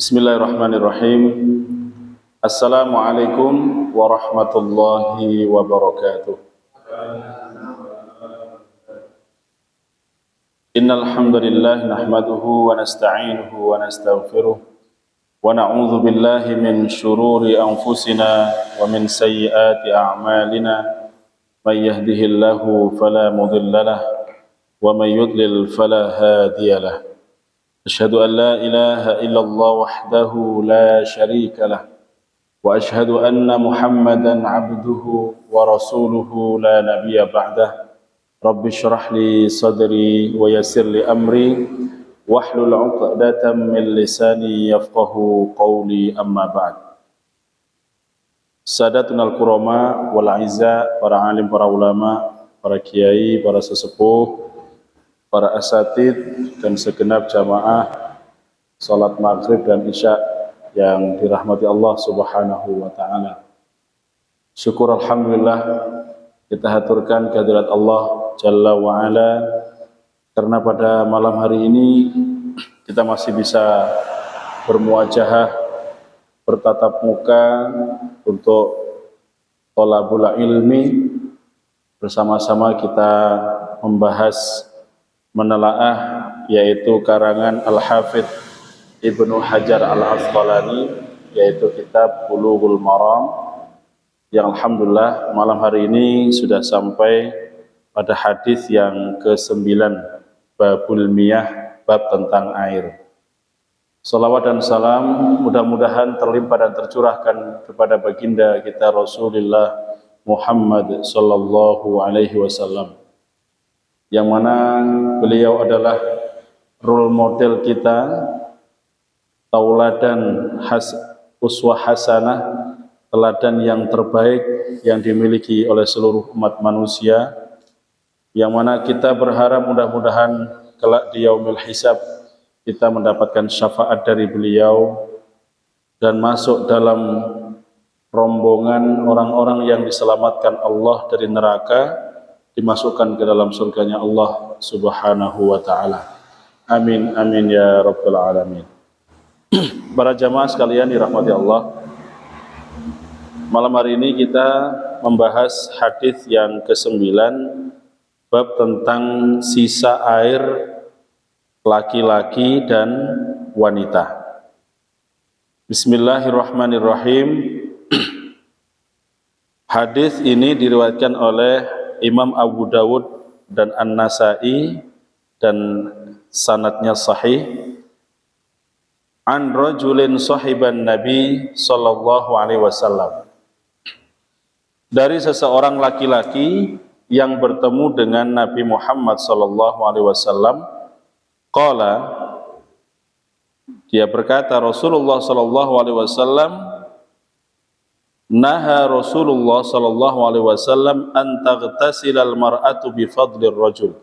Bismillahirrahmanirrahim. Assalamualaikum warahmatullahi wabarakatuh. Innal hamdalillah nahmaduhu wa nasta'inuhu wa nastaghfiruh wa na'udzu billahi min shururi anfusina wa min sayyiati a'malina. May yahdihillahu fala mudilla lahu wa may yudlil fala hadiya lahu. أشهد أن لا إله إلا الله وحده لا شريك له وأشهد أن محمدا عبده ورسوله لا نبي بعده رب اشرح لي صدري ويسر لي أمري واحلل عقدة من لساني يفقه قولي أما بعد. Sadatuna al-kurama wal aiza, para alim, para ulama, para kiai, para sesepuh, para asatid dan segenap jamaah salat maghrib dan isya yang dirahmati Allah subhanahu wa ta'ala. Syukur alhamdulillah kita haturkan kehadirat Allah Jalla wa ala, karena pada malam hari ini kita masih bisa bermuajahah, bertatap muka untuk thalabul ilmi. Bersama-sama kita membahas, menelaah, yaitu karangan Al-Hafidh Ibnu Hajar Al-Asqalani, yaitu kitab Bulughul Maram, yang alhamdulillah malam hari ini sudah sampai pada hadis yang ke-9, Babul Miyah, bab tentang air. Salawat dan salam mudah-mudahan terlimpah dan tercurahkan kepada baginda kita Rasulullah Muhammad sallallahu alaihi wasallam, yang mana beliau adalah role model kita, tauladan uswah hasanah, teladan yang terbaik yang dimiliki oleh seluruh umat manusia, yang mana kita berharap mudah-mudahan kelak di yaumil hisab kita mendapatkan syafaat dari beliau dan masuk dalam rombongan orang-orang yang diselamatkan Allah dari neraka, dimasukkan ke dalam surganya Allah subhanahu wa ta'ala. Amin, amin ya rabbal alamin. Para jamaah sekalian dirahmati Allah, malam hari ini kita membahas hadis yang ke-9, bab tentang sisa air laki-laki dan wanita. Bismillahirrahmanirrahim. Hadis ini diriwayatkan oleh Imam Abu Dawud dan An-Nasai dan sanadnya sahih. An rajulin sahiban Nabi sallallahu alaihi wasallam, dari seseorang laki-laki yang bertemu dengan Nabi Muhammad sallallahu alaihi wasallam. Qala, dia berkata, Rasulullah sallallahu alaihi wasallam, naha Rasulullah sallallahu alaihi wasallam an taghtasilal mar'atu bi fadlir rajul.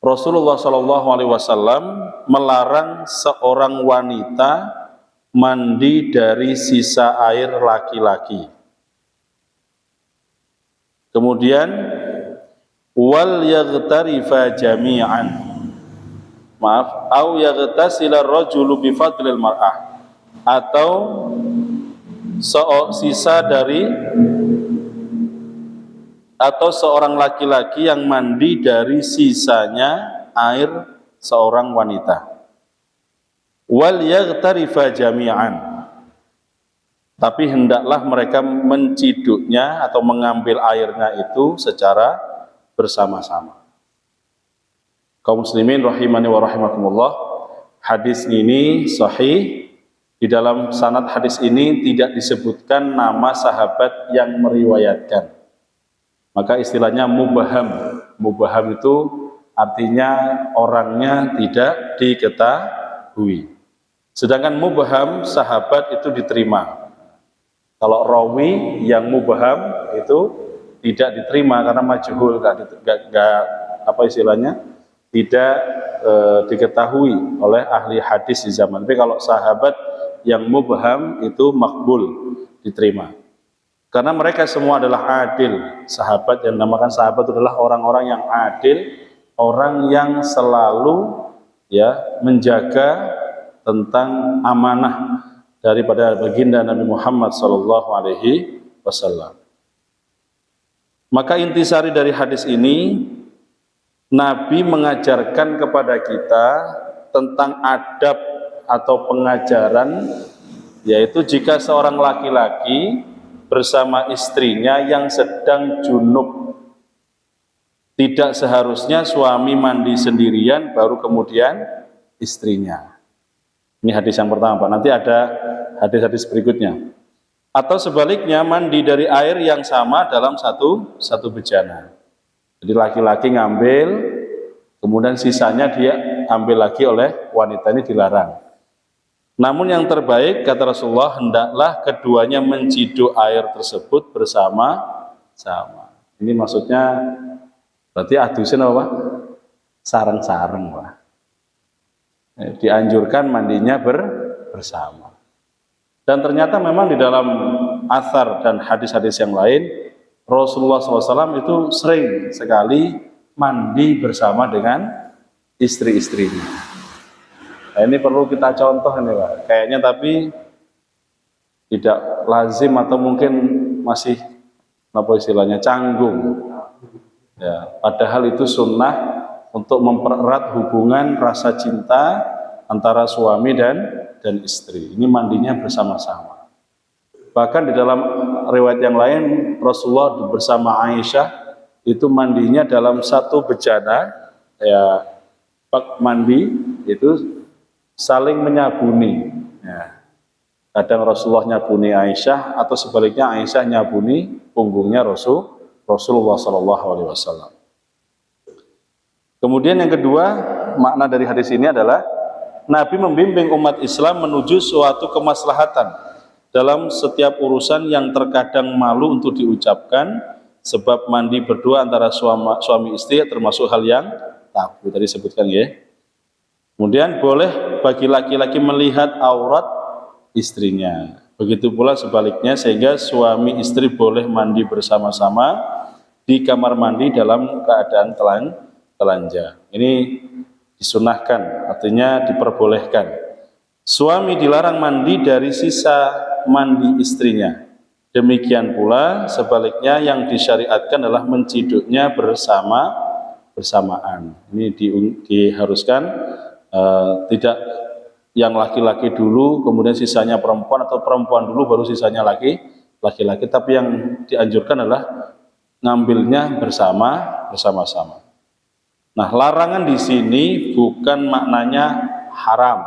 Rasulullah sallallahu alaihi wasallam melarang seorang wanita mandi dari sisa air laki-laki. Kemudian wal yaghtarifa jami'an, au yaghtasila rajulu bi fadlil mar'ah, atau sisa dari atau seorang laki-laki yang mandi dari sisanya air seorang wanita. Wal yaghtarifa jami'an, tapi hendaklah mereka menciduknya atau mengambil airnya itu secara bersama-sama. Kaum muslimin rahimani wa rahimakumullah, hadis ini sahih. Di dalam sanad hadis ini tidak disebutkan nama sahabat yang meriwayatkan. Maka istilahnya mubaham. Mubaham itu artinya orangnya tidak diketahui. Sedangkan mubaham sahabat itu diterima. Kalau rawi yang mubaham itu tidak diterima karena majhul, tidak diketahui oleh ahli hadis di zaman. Tapi kalau sahabat yang mubham itu makbul, diterima. Karena mereka semua adalah adil. Sahabat yang dinamakan sahabat itu adalah orang-orang yang adil, orang yang selalu menjaga tentang amanah daripada baginda Nabi Muhammad SAW. Maka intisari dari hadis ini, Nabi mengajarkan kepada kita tentang adab atau pengajaran, yaitu jika seorang laki-laki bersama istrinya yang sedang junub, tidak seharusnya suami mandi sendirian baru kemudian istrinya. Ini hadis yang pertama, Pak. Nanti ada hadis-hadis berikutnya. Atau sebaliknya, mandi dari air yang sama dalam satu bejana. Jadi laki-laki ngambil, kemudian sisanya dia ambil lagi oleh wanita, ini dilarang. Namun yang terbaik, kata Rasulullah, hendaklah keduanya menciduk air tersebut bersama-sama. Ini maksudnya berarti adusin apa, Pak? Sareng-sareng, Pak. Dianjurkan mandinya bersama. Dan ternyata memang di dalam athar dan hadis-hadis yang lain, Rasulullah SAW itu sering sekali mandi bersama dengan istri-istrinya. Nah, ini perlu kita contoh nih, Pak. Kayaknya tapi tidak lazim atau mungkin masih apa istilahnya, canggung. Ya, padahal itu sunnah untuk mempererat hubungan rasa cinta antara suami dan istri. Ini mandinya bersama-sama. Bahkan di dalam riwayat yang lain, Rasulullah bersama Aisyah itu mandinya dalam satu bejana, ya, bak mandi itu saling menyabuni. Ya. Kadang Rasulullah nyabuni Aisyah atau sebaliknya Aisyah nyabuni punggungnya Rasulullah SAW. Kemudian yang kedua, makna dari hadis ini adalah Nabi membimbing umat Islam menuju suatu kemaslahatan dalam setiap urusan yang terkadang malu untuk diucapkan, sebab mandi berdua antara suami istri termasuk hal yang tabu tadi sebutkan, ya. Kemudian boleh bagi laki-laki melihat aurat istrinya, begitu pula sebaliknya, sehingga suami istri boleh mandi bersama-sama di kamar mandi dalam keadaan telanjang. Ini disunahkan, artinya diperbolehkan. Suami dilarang mandi dari sisa mandi istrinya. Demikian pula sebaliknya, yang disyariatkan adalah menciduknya bersamaan. Ini diharuskan tidak yang laki-laki dulu kemudian sisanya perempuan, atau perempuan dulu baru sisanya laki-laki, tapi yang dianjurkan adalah ngambilnya bersama-sama. Nah, larangan di sini bukan maknanya haram,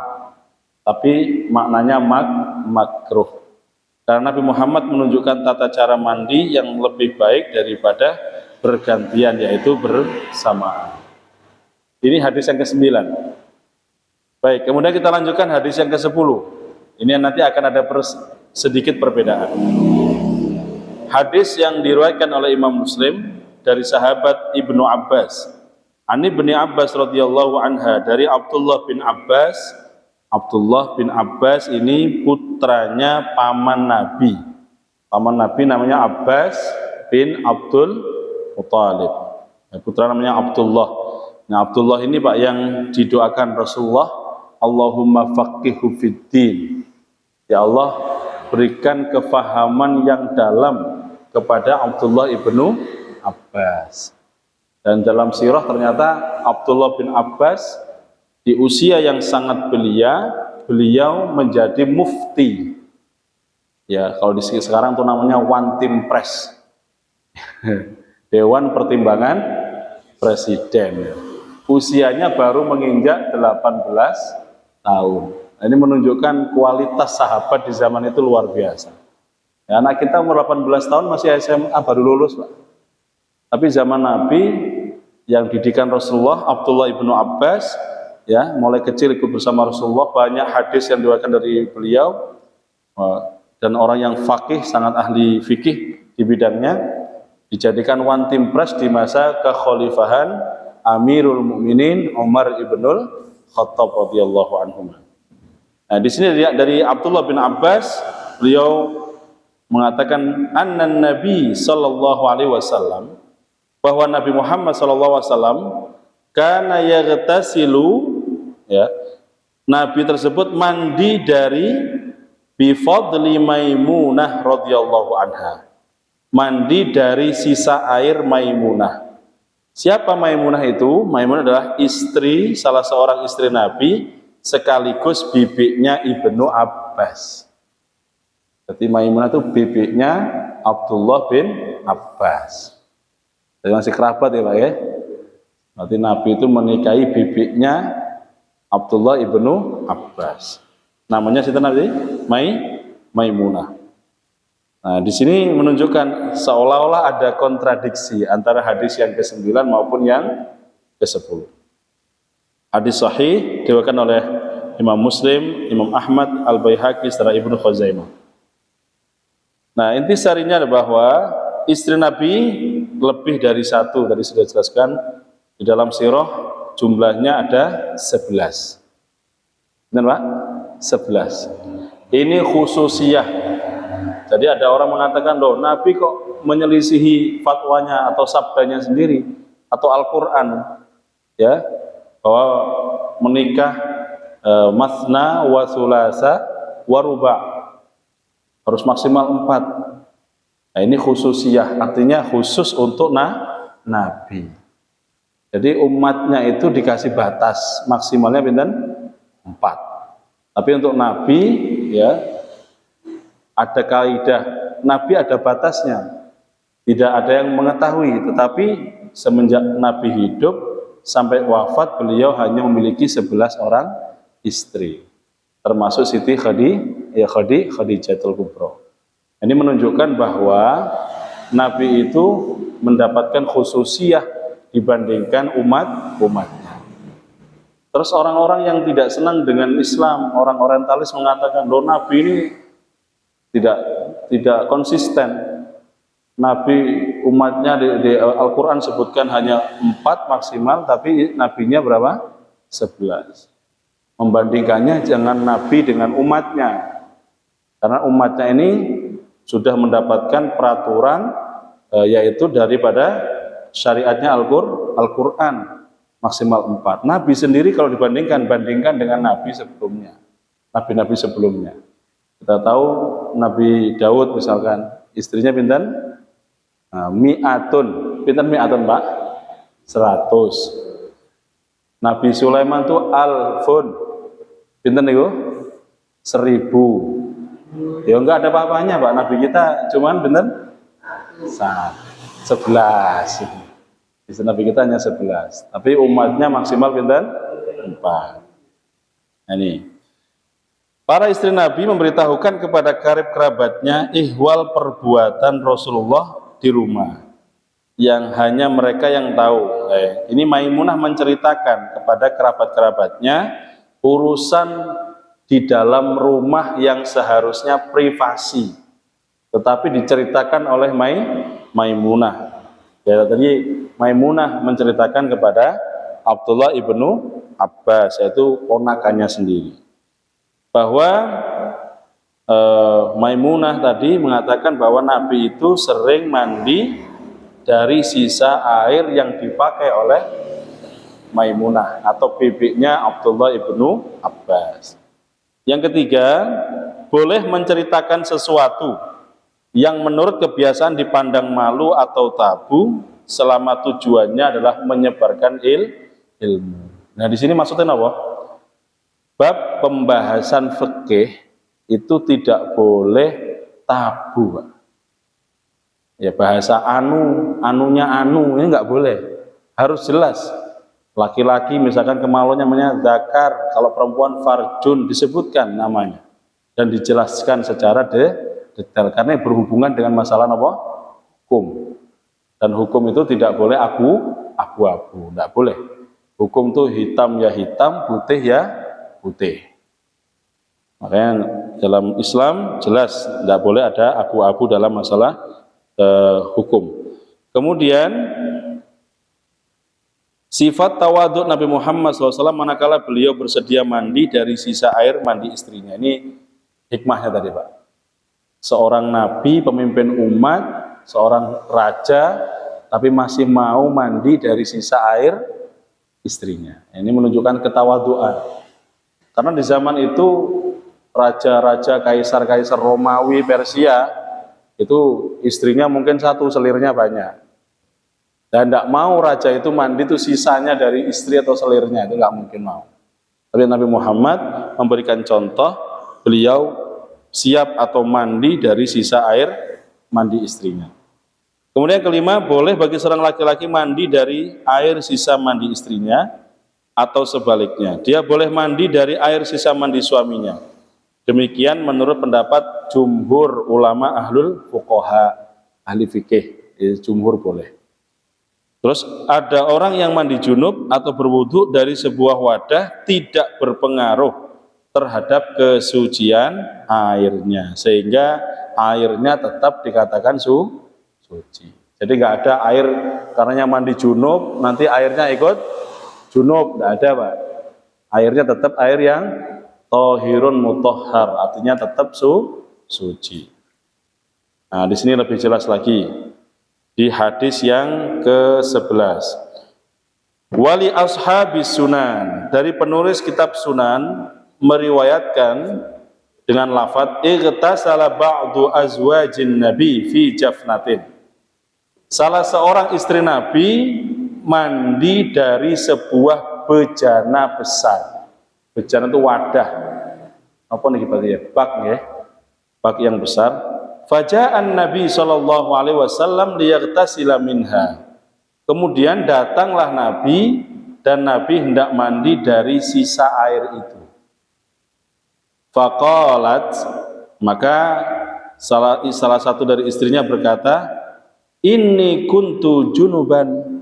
tapi maknanya makruh. Karena Nabi Muhammad menunjukkan tata cara mandi yang lebih baik daripada bergantian, yaitu bersamaan. Ini hadis yang ke-9. Baik, kemudian kita lanjutkan hadis yang ke-10. Ini nanti akan ada sedikit perbedaan. Hadis yang diriwayatkan oleh Imam Muslim dari sahabat Ibnu Abbas. Ani bin Abbas radhiyallahu anha, dari Abdullah bin Abbas. Abdullah bin Abbas ini putranya paman Nabi. Paman Nabi namanya Abbas bin Abdul Muthalib. Putra namanya Abdullah. Nah, Abdullah ini, Pak, yang didoakan Rasulullah, Allahumma faqihhu fiddin. Ya Allah, berikan kefahaman yang dalam kepada Abdullah ibnu Abbas. Dan dalam sirah ternyata Abdullah bin Abbas di usia yang sangat belia, beliau menjadi mufti. Ya, kalau di sekarang itu namanya one team press. Dewan Pertimbangan Presiden. Usianya baru menginjak 18 tahun. Nah, ini menunjukkan kualitas sahabat di zaman itu luar biasa. Ya, anak kita umur 18 tahun masih SMA baru lulus, Pak. Tapi zaman Nabi yang didikan Rasulullah, Abdullah ibnu Abbas, ya, mulai kecil ikut bersama Rasulullah, banyak hadis yang diriwayatkan dari beliau, dan orang yang faqih, sangat ahli fikih di bidangnya, dijadikan one team press di masa kekhalifahan Amirul Mukminin Umar ibnul Khattab radhiyallahu anhu. Nah, di sini dari Abdullah bin Abbas, beliau mengatakan annan Nabi sallallahu alaihi wasallam, bahwa Nabi Muhammad sallallahu alaihi wasallam kana yaghtasilu, ya, Nabi tersebut mandi dari bifadli Maimunah radhiyallahu anha, mandi dari sisa air Maimunah. Siapa Maimunah itu? Maimunah adalah istri, salah seorang istri Nabi sekaligus bibiknya Ibnu Abbas. Jadi Maimunah itu bibiknya Abdullah bin Abbas. Jadi masih kerabat ya Pak ya. Berarti Nabi itu menikahi bibiknya Abdullah ibnu Abbas. Namanya siapa Nabi? Maimunah. Nah, di sini menunjukkan seolah-olah ada kontradiksi antara hadis yang ke-9 maupun yang ke-10. Hadis sahih diriwayatkan oleh Imam Muslim, Imam Ahmad, Al-Baihaqi serta Ibnu Khuzaimah. Nah, intisarinya adalah bahwa istri Nabi lebih dari satu, tadi sudah dijelaskan di dalam sirah jumlahnya ada 11. Benar Pak? 11. Ini khususiyah. Jadi ada orang mengatakan, loh Nabi kok menyelisihi fatwanya atau sabdanya sendiri atau Al-Quran, ya, bahwa menikah masna wa sulasa wa ruba' harus maksimal 4. Nah, ini khususiyah, artinya khusus untuk Nabi. Jadi umatnya itu dikasih batas maksimalnya pinten? 4. Tapi untuk Nabi ya ada kaidah, Nabi ada batasnya. Tidak ada yang mengetahui, tetapi semenjak Nabi hidup sampai wafat beliau hanya memiliki 11 orang istri. Termasuk Siti Khadijatul Kubra. Ini menunjukkan bahwa Nabi itu mendapatkan khususiyah dibandingkan umatnya. Terus orang-orang yang tidak senang dengan Islam, orang orientalis mengatakan, loh Nabi ini tidak konsisten. Nabi umatnya di Al-Quran sebutkan hanya 4 maksimal, tapi nabinya berapa? 11. Membandingkannya jangan Nabi dengan umatnya, karena umatnya ini sudah mendapatkan peraturan yaitu daripada syariatnya Al-Quran maksimal 4. Nabi sendiri kalau bandingkan dengan Nabi sebelumnya, Nabi-Nabi sebelumnya. Kita tahu Nabi Daud misalkan istrinya pinten? Mi'atun. Pinten mi'atun Pak? 100. Nabi Sulaiman itu alfun. Pinten niku? 1000. Ya enggak ada apa-apanya Pak. Nabi kita cuman pinten? 11. Istri Nabi kita hanya 11. Tapi umatnya maksimal pinten? 4. Nah, ini. Para istri Nabi memberitahukan kepada karib kerabatnya ihwal perbuatan Rasulullah di rumah yang hanya mereka yang tahu. Ini Maimunah menceritakan kepada kerabat-kerabatnya urusan di dalam rumah yang seharusnya privasi, tetapi diceritakan oleh Maimunah. Ya, tadi Maimunah menceritakan kepada Abdullah ibnu Abbas, yaitu ponakannya sendiri, bahwa Maimunah tadi mengatakan bahwa Nabi itu sering mandi dari sisa air yang dipakai oleh Maimunah atau bibiknya Abdullah ibnu Abbas. Yang ketiga, boleh menceritakan sesuatu yang menurut kebiasaan dipandang malu atau tabu selama tujuannya adalah menyebarkan ilmu. Nah, di sini maksudnya apa? Bab pembahasan fikih itu tidak boleh tabu, Pak. Ya, bahasa anunya ini nggak boleh, harus jelas. Laki-laki misalkan kemaluannya namanya zakar, kalau perempuan farjun disebutkan namanya dan dijelaskan secara detail karena berhubungan dengan masalah apa? Hukum. Dan hukum itu tidak boleh abu-abu, tidak boleh. Hukum itu hitam ya hitam, putih ya putih. Makanya dalam Islam jelas tidak boleh ada abu-abu dalam masalah hukum. Kemudian sifat tawadhu Nabi Muhammad SAW manakala beliau bersedia mandi dari sisa air mandi istrinya. Ini hikmahnya tadi Pak. Seorang Nabi, pemimpin umat, seorang raja, tapi masih mau mandi dari sisa air istrinya. Ini menunjukkan ketawaduan. Karena di zaman itu raja-raja, kaisar-kaisar Romawi, Persia itu istrinya mungkin satu, selirnya banyak. Dan tidak mau raja itu mandi itu sisanya dari istri atau selirnya, itu nggak mungkin mau. Tapi Nabi Muhammad memberikan contoh, beliau siap atau mandi dari sisa air mandi istrinya. Kemudian kelima, boleh bagi seorang laki-laki mandi dari air sisa mandi istrinya atau sebaliknya. Dia boleh mandi dari air sisa mandi suaminya. Demikian menurut pendapat jumhur ulama ahlul fuqaha, ahli fikih, jumhur boleh. Terus ada orang yang mandi junub atau berwudu dari sebuah wadah tidak berpengaruh terhadap kesucian airnya, sehingga airnya tetap dikatakan suci. Jadi nggak ada air karenanya mandi junub nanti airnya ikut junub, nggak ada Pak. Airnya tetap air yang tohirun mutahhar, artinya tetap suci. Nah, di sini lebih jelas lagi di hadis yang ke-11. Wali ashabis sunan, dari penulis kitab Sunan meriwayatkan dengan lafadz igtasala ba'du azwajin nabi fi jafnatin. Salah seorang istri Nabi mandi dari sebuah bejana besar. Bejana itu wadah. Apa nih ya? Bak ya. Bak yang besar. Faja'an Nabi sallallahu alaihi wasallam liyaghtasila minha. Kemudian datanglah Nabi dan Nabi hendak mandi dari sisa air itu. Faqalat, maka salah satu dari istrinya berkata, "Inni kuntu junuban."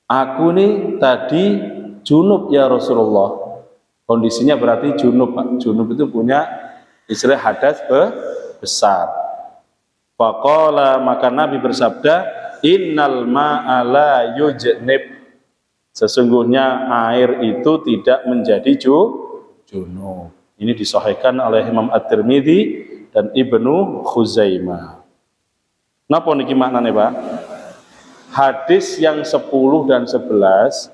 Aku nih tadi junub ya Rasulullah. Kondisinya berarti junub, Pak. Junub itu punya istilah hadas besar. Faqala, maka Nabi bersabda, innal ma'a la yujnib. Sesungguhnya air itu tidak menjadi junub. Ini disahihkan oleh Imam At-Tirmidzi dan Ibnu Khuzaimah. Napa niki maknane, Pak? Hadis yang 10 dan 11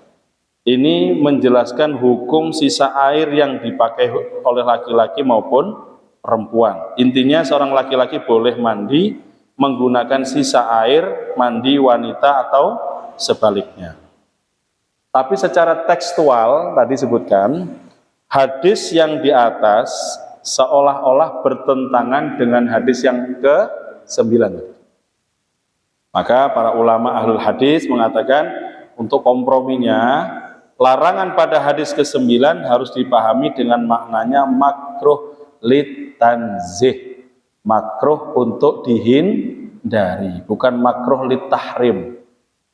ini menjelaskan hukum sisa air yang dipakai oleh laki-laki maupun perempuan. Intinya seorang laki-laki boleh mandi menggunakan sisa air mandi wanita atau sebaliknya. Tapi secara tekstual tadi sebutkan hadis yang di atas seolah-olah bertentangan dengan hadis yang ke-9. Maka para ulama ahlul hadis mengatakan untuk komprominya larangan pada hadis ke-9 harus dipahami dengan maknanya makruh litanzih, makruh untuk dihindari, bukan makruh litahrim.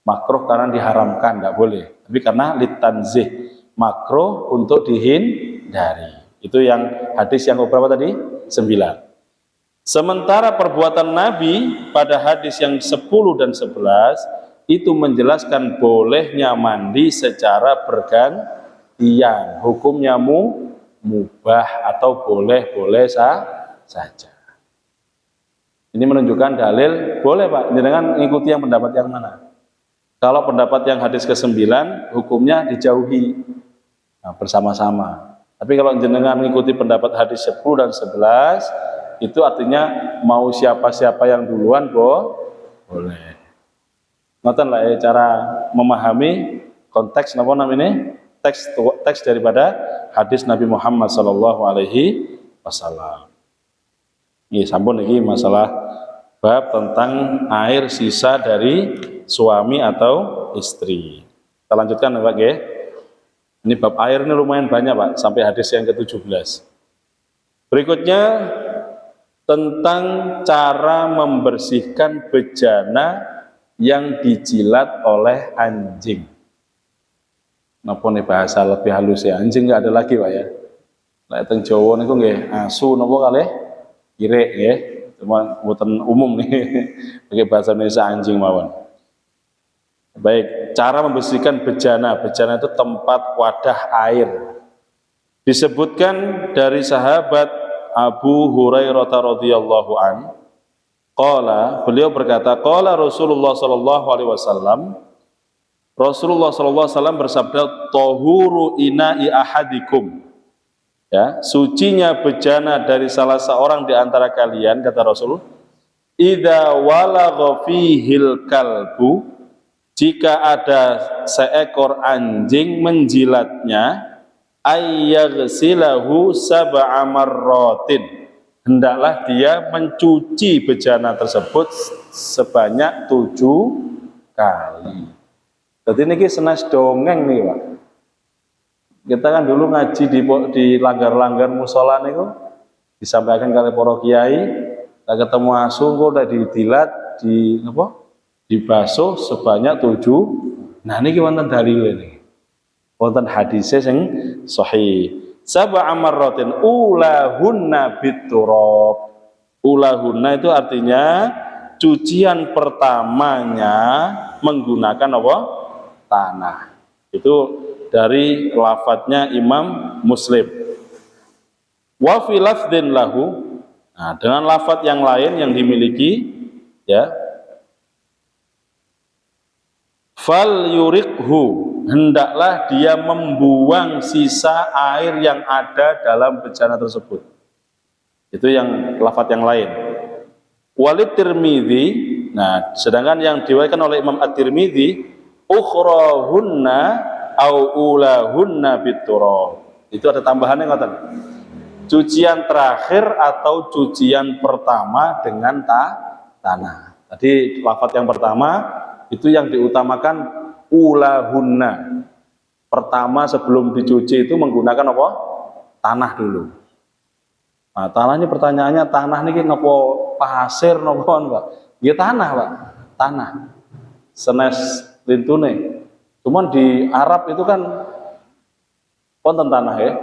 Makruh karena diharamkan, tidak boleh, tapi karena litanzih, makruh untuk dihindari. Itu yang hadis yang berapa tadi? 9. Sementara perbuatan Nabi pada hadis yang 10 dan 11 itu menjelaskan bolehnya mandi secara bergantian, hukumnya mubah atau boleh-boleh saja. Ini menunjukkan dalil boleh Pak, dengan mengikuti yang pendapat yang mana? Kalau pendapat yang hadis ke-9 hukumnya dijauhi bersama-sama. Tapi kalau jenengan mengikuti pendapat hadis 10 dan 11 itu artinya mau siapa-siapa yang duluan boleh. Ngoten lah cara memahami konteks napa namanya? Teks daripada hadis Nabi Muhammad sallallahu alaihi wasallam. Ini sampun iki masalah bab tentang air sisa dari suami atau istri. Kita lanjutkan ya Pak ya. Ini bab air ini lumayan banyak Pak, sampai hadis yang ke-17. Berikutnya tentang cara membersihkan bejana yang dijilat oleh anjing. Napa nih bahasa lebih halus ya, anjing nggak ada lagi Pak ya. Lek teng Jawa niku nggih asu napa kalih kirek nggih, cuma mboten umum nih pakai bahasa Indonesia anjing mawon. Baik, cara membersihkan bejana. Bejana itu tempat wadah air. Disebutkan dari sahabat Abu Hurairah radhiyallahu an, qala, beliau berkata, qala Rasulullah sallallahu alaihi wasallam, Rasulullah sallallahu alaihi wasallam bersabda, tahuru ina'i ahadikum, Ya, sucinya bejana dari salah seorang di antara kalian, kata Rasul, idza walagha fihil kalbu, jika ada seekor anjing menjilatnya, ayyaghsilahu sab'a marratin, hendaklah dia mencuci bejana tersebut sebanyak 7 kali. Jadi ini senes dongeng nih Pak. Kita kan dulu ngaji di langgar-langgar musola niku disampaikan kali para kiai, tak ketemu asu kok udah didilat di apa? Dibasuh sebanyak 7. Nah niki wonten dalile niki. Wonten hadisnya sing sahih. Sab'a marratin ulahunna biturab. Ulahunna itu artinya cucian pertamanya menggunakan apa? Tanah. Itu dari lafadznya Imam Muslim. Wa fi lafdzin lahu, nah dengan lafadz yang lain yang dimiliki, ya, fal yuriqhu, hendaklah dia membuang sisa air yang ada dalam bejana tersebut. Itu yang lafadz yang lain. Walid Tirmidzi, nah sedangkan yang diriwayatkan oleh Imam At-Tirmidzi, ukhrahunna au ulahunna biturab. Itu ada tambahannya ngoten. Cucian terakhir atau cucian pertama dengan tanah. Tadi lafadz yang pertama itu yang diutamakan ulahunna. Pertama sebelum dicuci itu menggunakan apa? Tanah dulu. Nah, tanah ini pertanyaannya, tanah ini napa pasir napa Pak? Ya tanah, Pak. Tanah. Senes lintune. Cuman di Arab itu kan wonten tanah ya.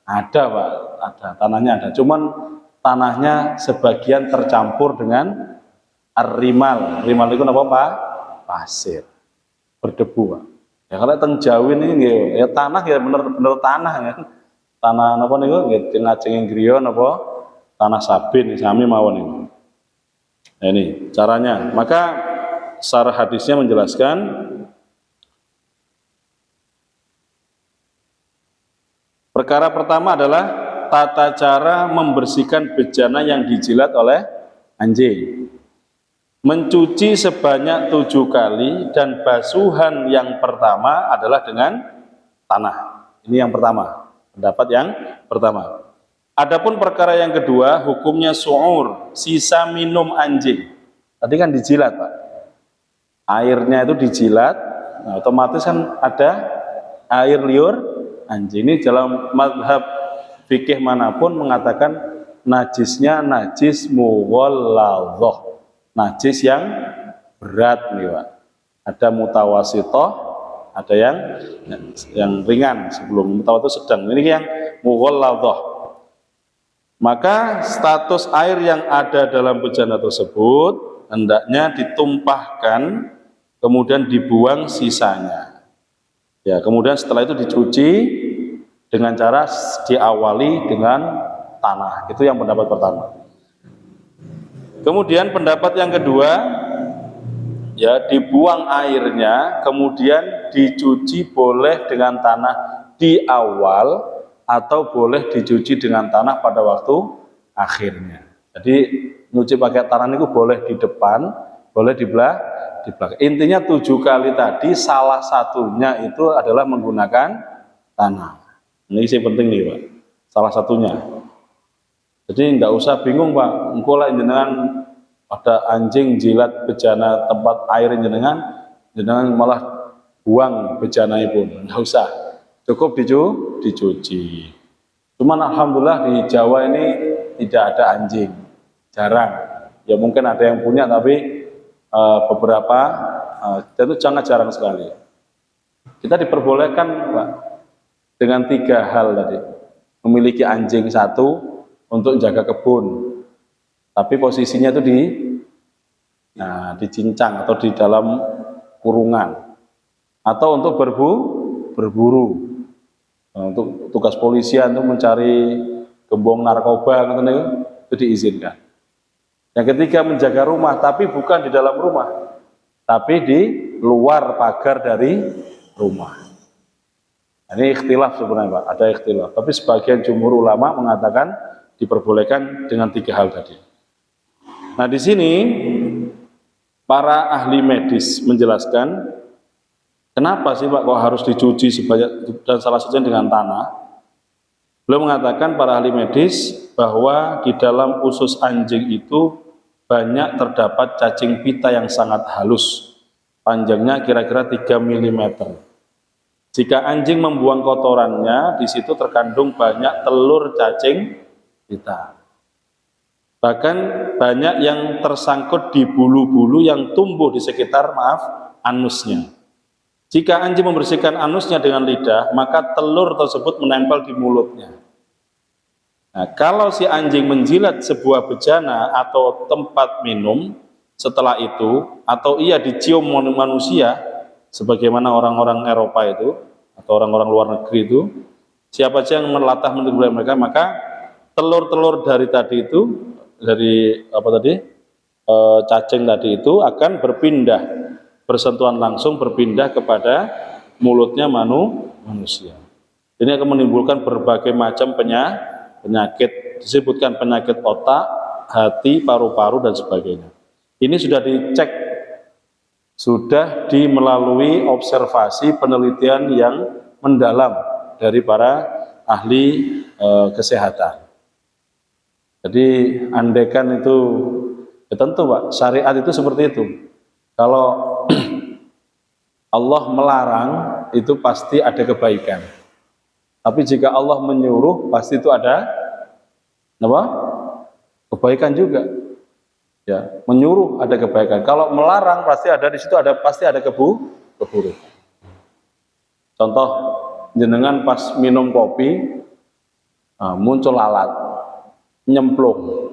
Ada Pak, ada tanahnya ada. Cuman tanahnya sebagian tercampur dengan rimal. Rimal itu apa Pak? Pasir, berdebu Pak. Ya kalau teng Jawi ini ya tanah ya bener-bener tanah ya. Tanah napa niku nggih ngajeng griya napa tanah sabin sami mawon niku. Nah ini caranya. Maka syarah hadisnya menjelaskan perkara pertama adalah tata cara membersihkan bejana yang dijilat oleh anjing. Mencuci sebanyak 7 kali dan basuhan yang pertama adalah dengan tanah. Ini yang pertama, pendapat yang pertama. Adapun perkara yang kedua, hukumnya su'ur, sisa minum anjing. Tadi kan dijilat Pak. Airnya itu dijilat, nah, otomatis kan ada air liur anjing. Ini dalam mazhab fikih manapun mengatakan najisnya najis mughalladzah, najis yang berat nih Pak. Ada mutawasithah, ada yang ringan, sebelum mutawasithah sedang. Ini yang mughalladzah. Maka status air yang ada dalam bejana tersebut hendaknya ditumpahkan, kemudian dibuang sisanya. Ya, kemudian setelah itu dicuci dengan cara diawali dengan tanah. Itu yang pendapat pertama. Kemudian pendapat yang kedua, ya dibuang airnya, kemudian dicuci boleh dengan tanah di awal atau boleh dicuci dengan tanah pada waktu akhirnya. Jadi nyuci pakai tanah itu boleh di depan, boleh di belakang. Intinya 7 kali tadi salah satunya itu adalah menggunakan tanah. Ini sih penting nih Pak, salah satunya. Jadi nggak usah bingung Pak, engko lah jenengan ada anjing jilat bejana tempat air jenengan malah buang bejana pun, nggak usah. Cukup dicuci. Cuman alhamdulillah di Jawa ini tidak ada anjing, jarang. Ya mungkin ada yang punya tapi beberapa itu sangat jarang sekali. Kita diperbolehkan Pak dengan 3 hal tadi. Memiliki anjing 1 untuk jaga kebun, tapi posisinya itu dicincang atau di dalam kurungan, atau untuk berburu. Untuk tugas polisian untuk mencari gembong narkoba itu diizinkan. Yang ketiga menjaga rumah, tapi bukan di dalam rumah, tapi di luar pagar dari rumah. Ini ikhtilaf sebenarnya Pak, ada ikhtilaf. Tapi sebagian jumhur ulama mengatakan diperbolehkan dengan 3 hal tadi. Nah di sini para ahli medis menjelaskan kenapa sih Pak kok harus dicuci sebanyak, dan salah satunya dengan tanah. Beliau mengatakan para ahli medis bahwa di dalam usus anjing itu banyak terdapat cacing pita yang sangat halus, panjangnya kira-kira 3 mm. Jika anjing membuang kotorannya, di situ terkandung banyak telur cacing pita. Bahkan banyak yang tersangkut di bulu-bulu yang tumbuh di sekitar anusnya. Jika anjing membersihkan anusnya dengan lidah, maka telur tersebut menempel di mulutnya. Nah, kalau si anjing menjilat sebuah bejana atau tempat minum, setelah itu, atau ia dicium manusia, sebagaimana orang-orang Eropa itu, atau orang-orang luar negeri itu, siapa saja yang melatah menurut mereka, maka telur-telur dari tadi itu, dari cacing tadi itu akan berpindah, bersentuhan langsung berpindah kepada mulutnya manusia. Ini akan menimbulkan berbagai macam penyakit, disebutkan penyakit otak, hati, paru-paru dan sebagainya. Ini sudah dicek, sudah melalui observasi penelitian yang mendalam dari para ahli kesehatan. Jadi andaikan itu, ya tentu Pak, syariat itu seperti itu. Kalau Allah melarang itu pasti ada kebaikan. Tapi jika Allah menyuruh pasti itu ada apa? Kebaikan juga. Ya, menyuruh ada kebaikan. Kalau melarang pasti ada di situ pasti ada keburukan. Contoh, jenengan pas minum kopi muncul lalat, nyemplung.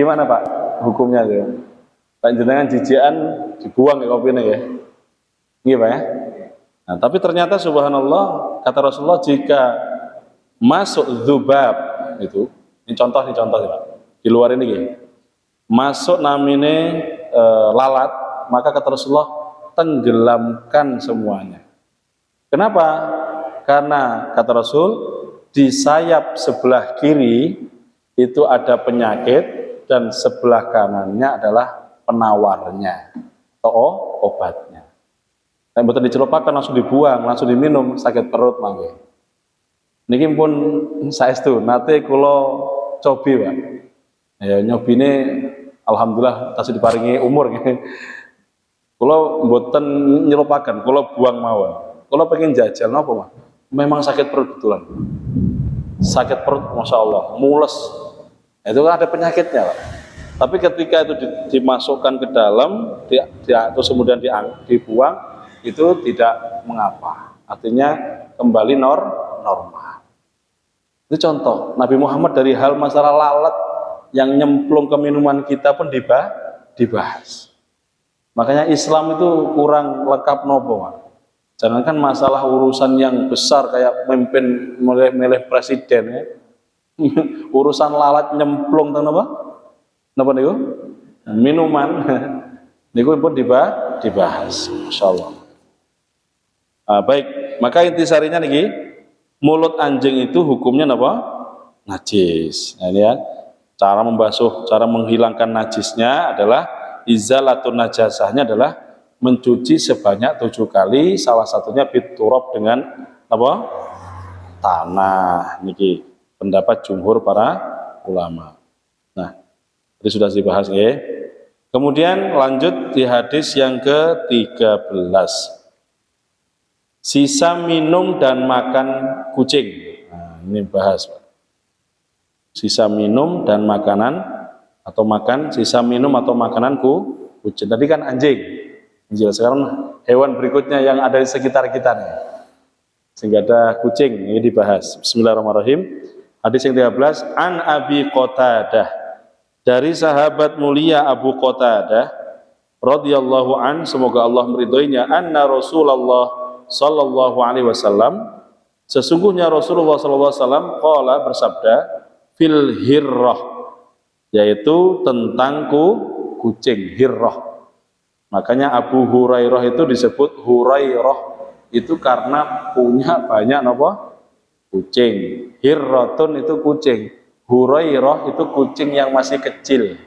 Gimana Pak hukumnya tuh? Pak jenengan jijian dibuang ke kopinya ya. Iya Pak ya. Nah, tapi ternyata subhanallah kata Rasulullah jika masuk dzubab itu, ini contoh Pak. Di luar ini ya. Masuk namine lalat, maka kata Rasulullah tenggelamkan semuanya. Kenapa? Karena kata Rasul di sayap sebelah kiri itu ada penyakit dan sebelah kanannya adalah penawarnya atau obatnya. Nah, betul dicelupakan langsung dibuang, langsung diminum, sakit perut mangke. Niki pun saestu nate kula cobi Pak. Ya nyobine alhamdulillah tasih diparingi umur nggih. Kula mboten nyelupaken, kula buang mawon. Kula pengen jajal napa, Mas? Memang sakit perut betulan. Sakit perut Masya Allah, mules. Itu kan ada penyakitnya Pak. Tapi ketika itu dimasukkan ke dalam, terus kemudian dibuang, itu tidak mengapa. Artinya kembali normal. Itu contoh Nabi Muhammad dari hal masalah lalat yang nyemplung ke minuman kita pun dibahas. Makanya Islam itu kurang lengkap nopo, Pak. Jangankan masalah urusan yang besar kayak memimpin milih presiden ya. Urusan lalat nyemplung teng napa? Napa niku? Minuman. Niku pun dibahas. Masyaallah. Baik, maka intisarinya niki, mulut anjing itu hukumnya napa? Najis. Nah, ini ya. Cara membasuh, cara menghilangkan najisnya adalah izalatun najasahnya adalah mencuci sebanyak 7 kali, salah satunya biturab dengan apa? Tanah. Niki pendapat jumhur para ulama. Nah, itu sudah dibahas ya. Kemudian lanjut di hadis yang ke-13. Sisa minum dan makan kucing. Nah, ini bahas Pak. Sisa minum dan makanan atau sisa minum atau makanan kucing. Tadi kan anjing. Sekarang hewan berikutnya yang ada di sekitar kita nih. Sehingga ada kucing, ini dibahas. Bismillahirrahmanirrahim. Hadis yang 13, an Abi Qatadah, dari sahabat mulia Abu Qatadah radhiyallahu an, semoga Allah meridhoinya, anna Rasulullah sallallahu alaihi wasallam, sesungguhnya Rasulullah sallallahu alaihi wasallam qala bersabda fil hirrah, yaitu tentang kucing hirrah. Makanya Abu Hurairah itu disebut Hurairah itu karena punya banyak apa? Kucing. Hirrotun itu kucing. Hurairoh itu kucing yang masih kecil.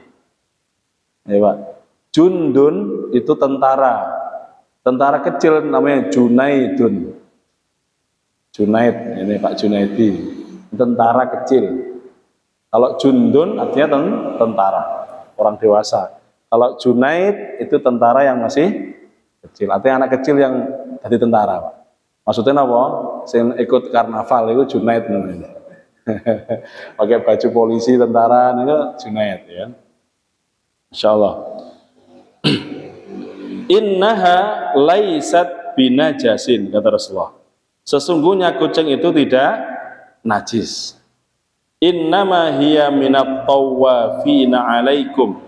Ya, Pak. Jundun itu tentara. Tentara kecil namanya Junaidun. Junaid, ini Pak Junaidi. Tentara kecil. Kalau Jundun artinya tentara, orang dewasa. Kalau Junaid itu tentara yang masih kecil. Artinya anak kecil yang jadi tentara, Pak. Maksudnya apa? Yang ikut karnaval itu Junaid namanya. Pakai baju polisi tentara itu Junaid ya. Insyaallah. Innaha laisat binajasin kata Rasulullah. Sesungguhnya kucing itu tidak najis. Innama hiya minat tawafina alaikum.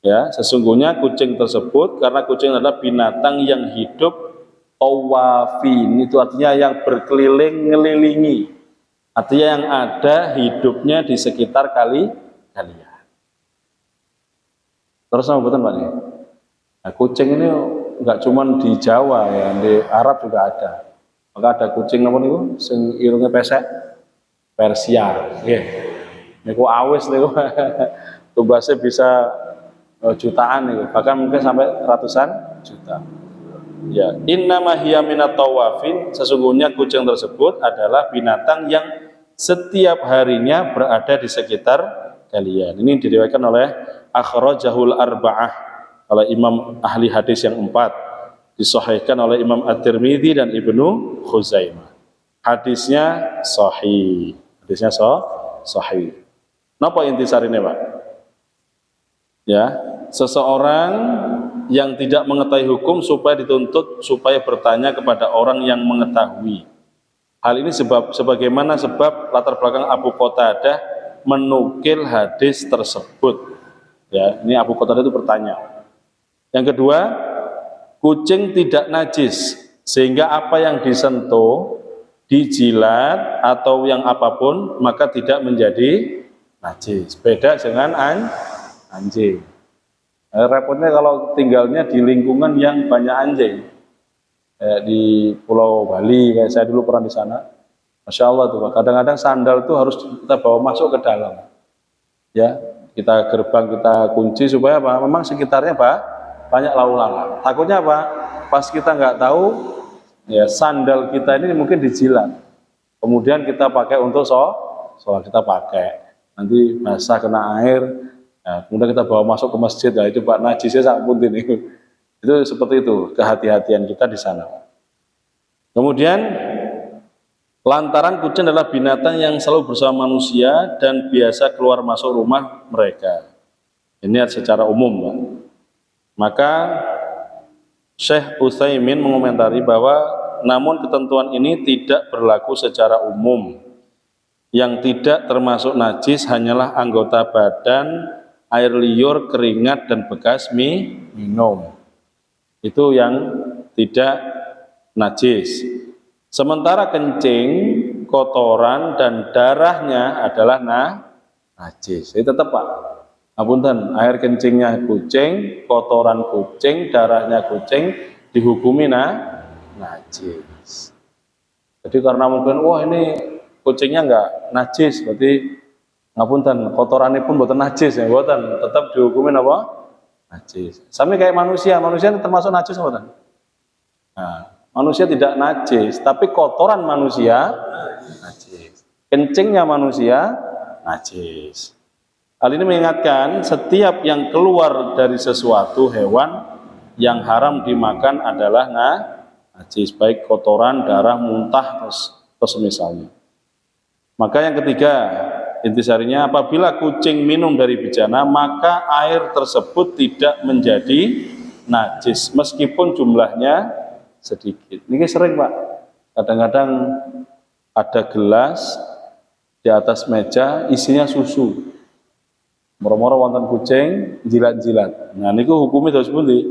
Ya, sesungguhnya kucing tersebut karena kucing adalah binatang yang hidup tawafin, itu artinya yang berkeliling ngelilingi. Artinya yang ada hidupnya di sekitar kalian. Terus sama betul Pak nih. Nah, kucing ini enggak cuma di Jawa ya, di Arab juga ada. Maka ada kucing apa niku sing irunge pesek Persia. Nggih. Niku awis niku. Tumbasnya bisa jutaan nih, bahkan mungkin sampai ratusan juta. Ya, innama hiya minat tawafin, sesungguhnya kucing tersebut adalah binatang yang setiap harinya berada di sekitar kalian. Ini diriwayatkan oleh akhrajahul arba'ah, oleh imam ahli hadis yang 4, disahihkan oleh Imam At-Tirmidzi dan Ibnu Khuzaimah. Hadisnya sahih. Hadisnya sahih. Napa intisarine, Pak? Ya, seseorang yang tidak mengetahui hukum supaya dituntut supaya bertanya kepada orang yang mengetahui. Hal ini sebagaimana sebab latar belakang Abu Qatadah menukil hadis tersebut. Ya, ini Abu Qatadah itu bertanya. Yang kedua, kucing tidak najis sehingga apa yang disentuh, dijilat atau yang apapun maka tidak menjadi najis. Beda dengan anjing. Repotnya kalau tinggalnya di lingkungan yang banyak anjing. Di Pulau Bali, kayak saya dulu pernah di sana. Masya Allah tuh, kadang-kadang sandal tuh harus kita bawa masuk ke dalam. Ya, kita gerbang kita kunci supaya apa? Memang sekitarnya banyak lalu lalang. Takutnya apa? Pas kita nggak tahu, ya sandal kita ini mungkin dijilat. Kemudian kita pakai untuk sholat kita pakai. Nanti basah kena air. Nah, kemudian kita bawa masuk ke masjid, ya itu Pak najisnya sangat punten itu. Itu seperti itu kehati-hatian kita di sana. Kemudian lantaran kucing adalah binatang yang selalu bersama manusia dan biasa keluar masuk rumah mereka. Ini secara umum, Pak. Maka Syekh Utsaimin mengomentari bahwa namun ketentuan ini tidak berlaku secara umum. Yang tidak termasuk najis hanyalah anggota badan, air liur, keringat dan bekas minum. Itu yang tidak najis. Sementara kencing, kotoran dan darahnya adalah najis. Itu tetap Pak. Apunten, air kencingnya kucing, kotoran kucing, darahnya kucing dihukumi najis. Jadi karena mungkin wah ini kucingnya enggak najis, berarti ngapunten kotorannya pun buatan najis ya, buatan tetap dihukumin apa? Najis. Sama kayak manusia termasuk najis buatan. Nah, manusia tidak najis, tapi kotoran manusia najis. Kencingnya manusia najis. Hal ini mengingatkan setiap yang keluar dari sesuatu hewan yang haram dimakan adalah najis, baik kotoran, darah, muntah, terus misalnya. Maka yang ketiga, intisarinya apabila kucing minum dari bejana maka air tersebut tidak menjadi najis meskipun jumlahnya sedikit. Ini sering Pak, kadang-kadang ada gelas di atas meja isinya susu, moro-moro wonten kucing jilat-jilat. Nah niku hukumnya terus pundi?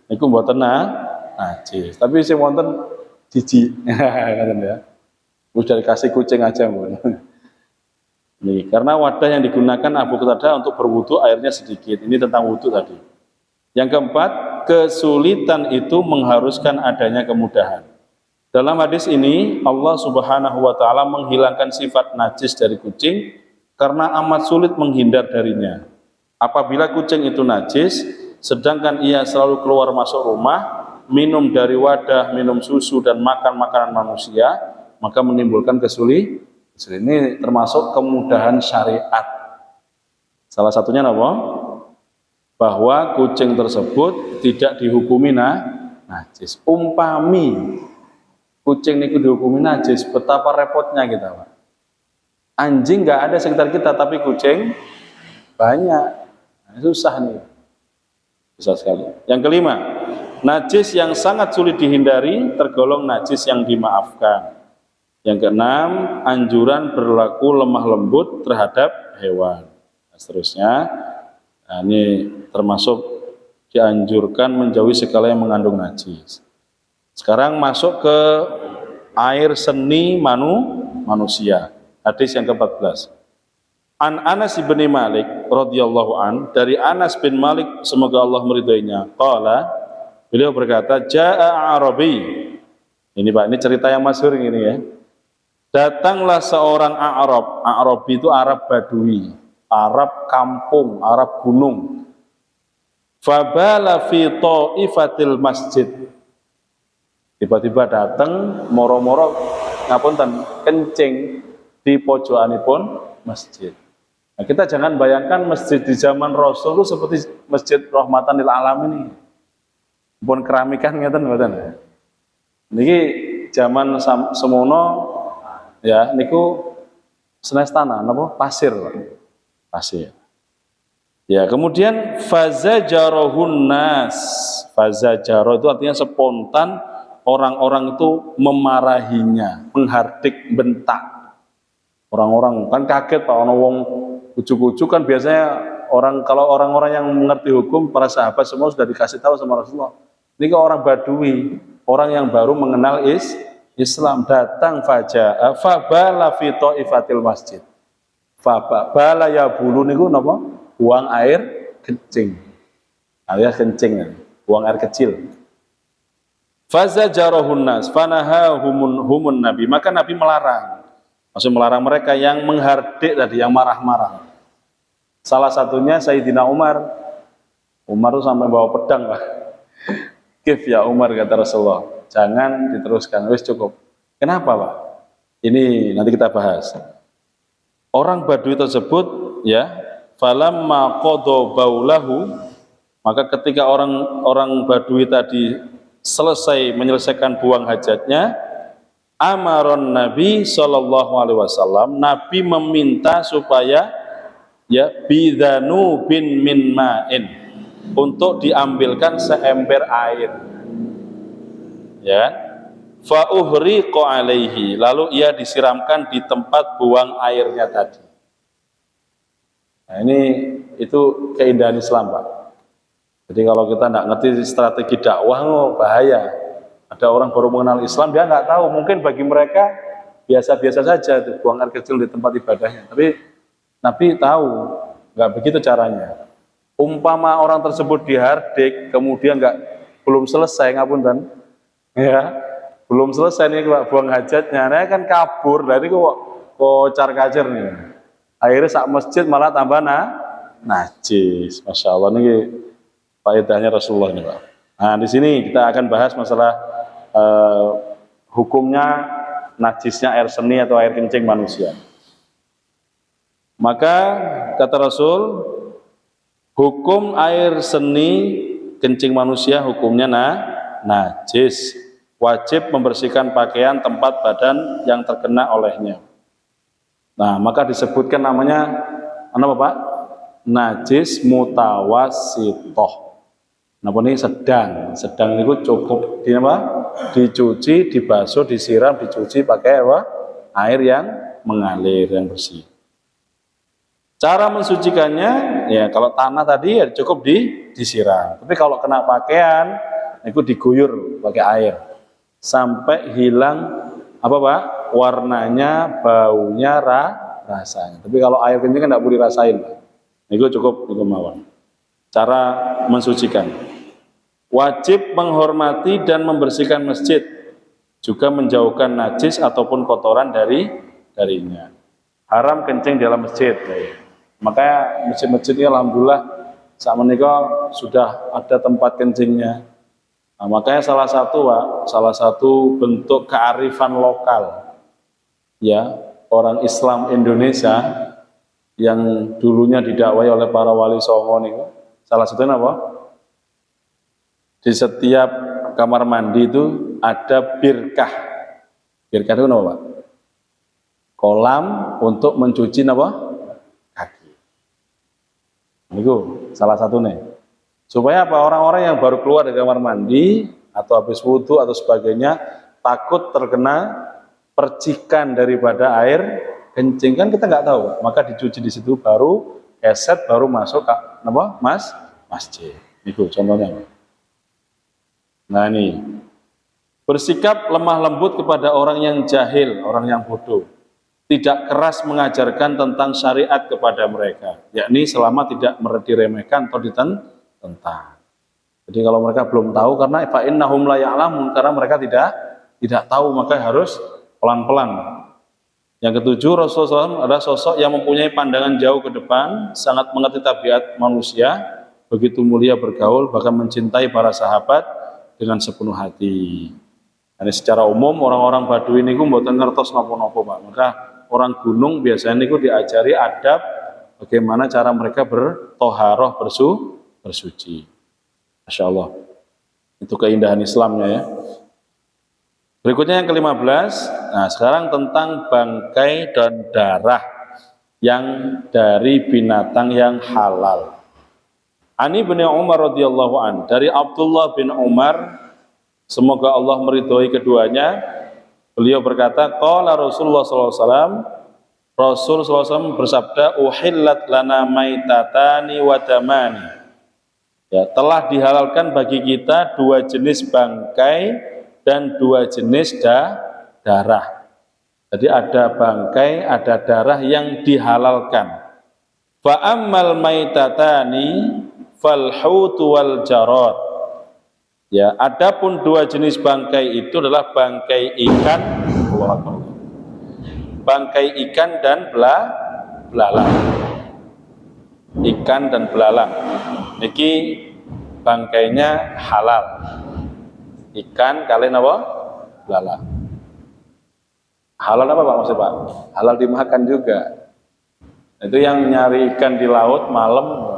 Niku mboten najis, tapi sing wonten jijik ngaten ya. Udah dikasih kucing aja pun. Nih, karena wadah yang digunakan Abu Qatadah untuk berwudu airnya sedikit. Ini tentang wudu tadi. Yang keempat, kesulitan itu mengharuskan adanya kemudahan. Dalam hadis ini Allah Subhanahu wa taala menghilangkan sifat najis dari kucing karena amat sulit menghindar darinya. Apabila kucing itu najis sedangkan ia selalu keluar masuk rumah, minum dari wadah, minum susu dan makan makanan manusia, maka menimbulkan kesulitan. Ini termasuk kemudahan syariat. Salah satunya apa? Bahwa kucing tersebut tidak dihukumi najis. Umpami kucing niku dihukumi najis, betapa repotnya kita, Pak. Anjing nggak ada sekitar kita, tapi kucing banyak. Nah, susah nih, susah sekali. Yang kelima, najis yang sangat sulit dihindari tergolong najis yang dimaafkan. Yang keenam, anjuran berlaku lemah lembut terhadap hewan. Nah, seterusnya, nah, ini termasuk dianjurkan menjauhi segala yang mengandung najis. Sekarang masuk ke air seni manusia. Hadis yang ke-14. An Anas bin Malik radhiyallahu an, dari Anas bin Malik semoga Allah meridhoinya, qala, beliau berkata, jaa Arabi. Ini Pak, ini cerita yang masyhur ini ya. Datanglah seorang Arab. Arab itu Arab Badui, Arab kampung, Arab gunung. Fabala fi ta'ifatil masjid. Tiba-tiba datang moro-moro ngapunten kencing di pojokanipun masjid. Nah, kita jangan bayangkan masjid di zaman Rasul itu seperti masjid rahmatan lil alamin ini. Pun keramikan ngeten mboten. Niki zaman semono ya niku senes tanah napa pasir. Pasir. Ya, kemudian fazajarahun nas. Fazajaro itu artinya spontan. Orang-orang itu memarahinya, menghardik, bentak. Orang-orang kan kaget Pak, orang wong ujuk-ujuk kan biasanya kalau orang-orang yang mengerti hukum, para sahabat semua sudah dikasih tahu sama Rasulullah. Ini kan orang Badui, orang yang baru mengenal Islam, datang fabala fi thaifatil masjid. Bala ya bulu niku napa? Buang air kencing. Alias kencing, buang air kecil. Fazajarahun nas fanahahumun nabi, maka Nabi melarang. Maksud melarang mereka yang menghardik tadi, yang marah-marah. Salah satunya Sayyidina Umar. Umar itu sampai bawa pedang, Pak. Kif ya Umar, kata Rasulullah, jangan diteruskan, wis cukup. Kenapa, Pak? Ini nanti kita bahas. Orang Badui tersebut ya, falamma qada baulahu, maka ketika orang Badui tadi selesai menyelesaikan buang hajatnya, amaron Nabi Shallallahu Alaihi Wasallam, Nabi meminta supaya ya bidanu bin min ma'in, untuk diambilkan seember air, ya, fa uhriqa alaihi, lalu ia disiramkan di tempat buang airnya tadi. Nah, ini itu keindahan Islam, Pak. Jadi kalau kita tidak ngerti strategi dakwah, bahaya. Ada orang baru mengenal Islam, dia nggak tahu. Mungkin bagi mereka biasa-biasa saja tuh, buang air kecil di tempat ibadahnya. Tapi Nabi tahu, nggak begitu caranya. Umpama orang tersebut dihardik, kemudian belum selesai, ngapunten, ya, belum selesai nih Pak, buang hajatnya, nah kan kabur dari kok kocar-kacir nih. Akhirnya sak masjid malah tambah najis. Masya Allah, nih faedahnya Rasulullah ini, Pak. Nah, di sini kita akan bahas masalah hukumnya najisnya air seni atau air kencing manusia. Maka kata Rasul, hukum air seni kencing manusia hukumnya najis. Wajib membersihkan pakaian, tempat badan yang terkena olehnya. Nah, maka disebutkan namanya apa, Pak? Najis mutawassithah. Napa ini sedang itu cukup dicuci, dibasuh, disiram, dicuci pakai apa? Air yang mengalir, yang bersih. Cara mensucikannya ya kalau tanah tadi ya cukup disiram. Tapi kalau kena pakaian itu diguyur pakai air sampai hilang apa, Pak? Warnanya, baunya, rasanya. Tapi kalau air kencing kan tidak boleh rasain, Pak. Itu cukup mawon. Cara mensucikan. Wajib menghormati dan membersihkan masjid. juga menjauhkan najis ataupun kotoran darinya. Haram kencing dalam masjid. Makanya masjid-masjid ini alhamdulillah saat menikah sudah ada tempat kencingnya. Nah, makanya salah satu bentuk kearifan lokal ya orang Islam Indonesia yang dulunya didakwai oleh para wali songo nih, salah satunya apa? Di setiap kamar mandi itu ada birkah. Birkah itu apa, Pak? Kolam untuk mencuci apa? Kaki. Itu salah satunya. Supaya apa? Orang-orang yang baru keluar dari kamar mandi atau habis wudhu atau sebagainya takut terkena percikan daripada air kencing, kan kita nggak tahu, maka dicuci di situ baru keset baru masuk ke apa? Masjid. Itu contohnya. Nah ini bersikap lemah lembut kepada orang yang jahil, orang yang bodoh, tidak keras mengajarkan tentang syariat kepada mereka, yakni selama tidak diremehkan atau ditentang. Jadi kalau mereka belum tahu, karena fa innahum la ya'lamun, karena mereka tidak tahu, maka harus pelan-pelan. Yang ketujuh, Rasulullah SAW adalah sosok yang mempunyai pandangan jauh ke depan, sangat mengerti tabiat manusia, begitu mulia bergaul, bahkan mencintai para sahabat dengan sepenuh hati. Jadi secara umum orang-orang Baduy ini mboten ngertos napa-napa, Pak. Maka orang gunung biasanya niku diajari adab bagaimana cara mereka bertoharoh, bersuci. Masya Allah. Itu keindahan Islamnya ya. Berikutnya yang ke-15. Nah, sekarang tentang bangkai dan darah yang dari binatang yang halal. Ani bin Umar radhiyallahu an, dari Abdullah bin Umar, semoga Allah meridhoi keduanya, beliau berkata, qala Rasulullah sallallahu alaihi wasallam, Rasul sallallahu alaihi wasallam bersabda, uhillat lana maitatani wa damani. Ya, telah dihalalkan bagi kita dua jenis bangkai dan dua jenis darah. Jadi ada bangkai, ada darah yang dihalalkan. Fa ammal maitatani fal hutu wal jarad. Ya, adapun dua jenis bangkai itu adalah bangkai ikan, bangkai ikan dan belalang. Ikan dan belalang. Niki bangkainya halal. Ikan kalian apa? Belalang. Halal apa Pak maksud Pak? Halal dimakan juga. Itu yang nyari ikan di laut malam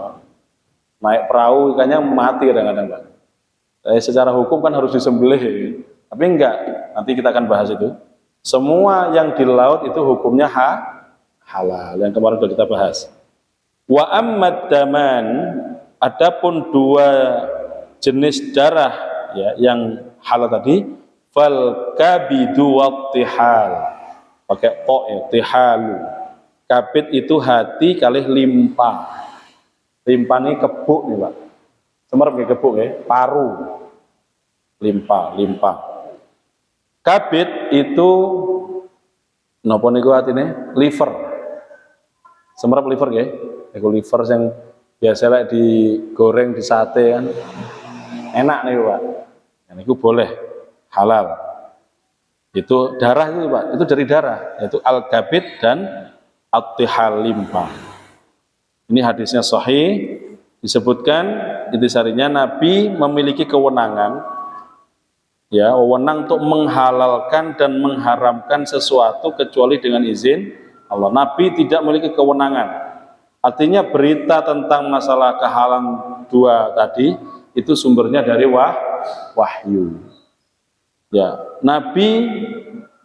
naik perahu ikannya mati kadang-kadang Pak. Secara hukum kan harus disembelih, tapi enggak. Nanti kita akan bahas itu. Semua yang di laut itu hukumnya halal. Yang kemarin sudah kita bahas. Wa ammad daman, adapun dua jenis darah ya yang halal tadi, fal kabidu wat tihal. Pakai to ya, tihalu. Kabid itu hati kalih limpa. Limpa ini kebuk nih Pak. Semerep nggih kebuk nggih, paru. Limpa. Kabid itu napa niku artine? Liver. Semerep liver nggih. Iku liver yang biasa lek digoreng di sate kan. Enak nih Pak. Dan itu boleh halal. Itu darah itu Pak, itu dari darah, yaitu al-kabid dan at-tihal limpa. Ini hadisnya sahih, disebutkan intisarinya Nabi memiliki kewenangan ya, wewenang untuk menghalalkan dan mengharamkan sesuatu kecuali dengan izin Allah. Nabi tidak memiliki kewenangan. Artinya berita tentang masalah kehalalan dua tadi itu sumbernya dari wahyu. Ya, Nabi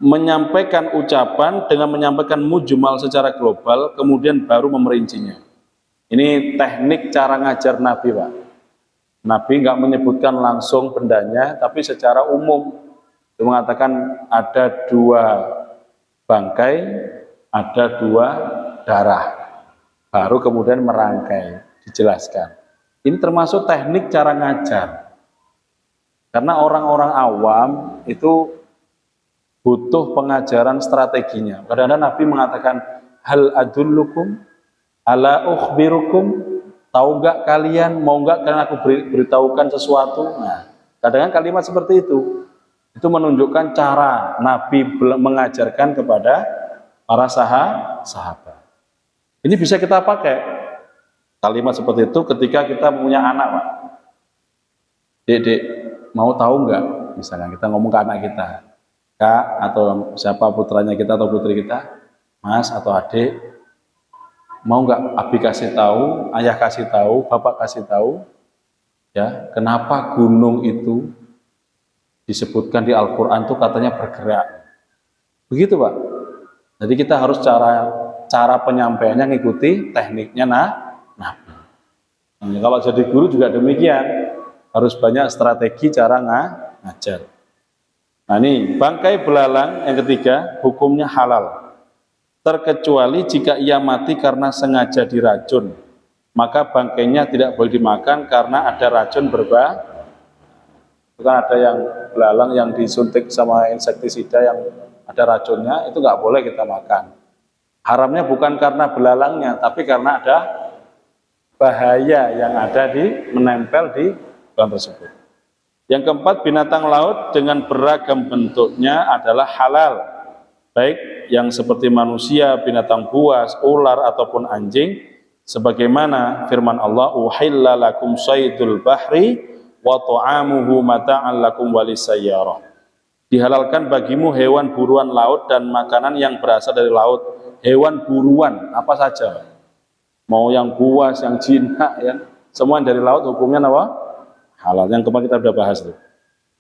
menyampaikan ucapan dengan menyampaikan mujmal secara global, kemudian baru memerincinya. Ini teknik cara ngajar Nabi, Pak. Nabi nggak menyebutkan langsung bendanya, tapi secara umum dia mengatakan ada dua bangkai, ada dua darah. Baru kemudian merangkai, dijelaskan. Ini termasuk teknik cara ngajar. Karena orang-orang awam itu butuh pengajaran strateginya. Kadang-kadang Nabi mengatakan, hal adullukum ala ukhbirukum, tahu enggak kalian, mau enggak kalian aku beritahukan sesuatu. Nah, kadang-kadang kalimat seperti itu. Itu menunjukkan cara Nabi mengajarkan kepada para sahabat. Ini bisa kita pakai kalimat seperti itu ketika kita punya anak, Pak. Dek, mau tahu nggak? Misalnya kita ngomong ke anak kita, Kak, atau siapa putranya kita atau putri kita, Mas atau adik, mau nggak Abi kasih tahu, ayah kasih tahu, bapak kasih tahu, ya, kenapa gunung itu disebutkan di Al-Quran itu katanya bergerak. Begitu, Pak. Jadi kita harus cara penyampaiannya ngikuti tekniknya Nabi. Nah, kalau jadi guru juga demikian, harus banyak strategi cara ngajar. Nah, ini bangkai belalang yang ketiga, hukumnya halal. Terkecuali jika ia mati karena sengaja diracun, maka bangkainya tidak boleh dimakan karena ada racun berbahaya. Bukan ada yang belalang yang disuntik sama insektisida yang ada racunnya, itu nggak boleh kita makan. Haramnya bukan karena belalangnya, tapi karena ada bahaya yang ada menempel di belalang tersebut. Yang keempat, binatang laut dengan beragam bentuknya adalah halal, baik yang seperti manusia, binatang buas, ular ataupun anjing, sebagaimana firman Allah, uhilla lakum saydul bahri wa ta'amuhu mata'an lakum walisayyarah. Dihalalkan bagimu hewan buruan laut dan makanan yang berasal dari laut. Hewan buruan apa saja, mau yang buas, yang jinak, ya, semua yang dari laut hukumnya apa? Halal. Yang kemarin kita sudah bahas itu.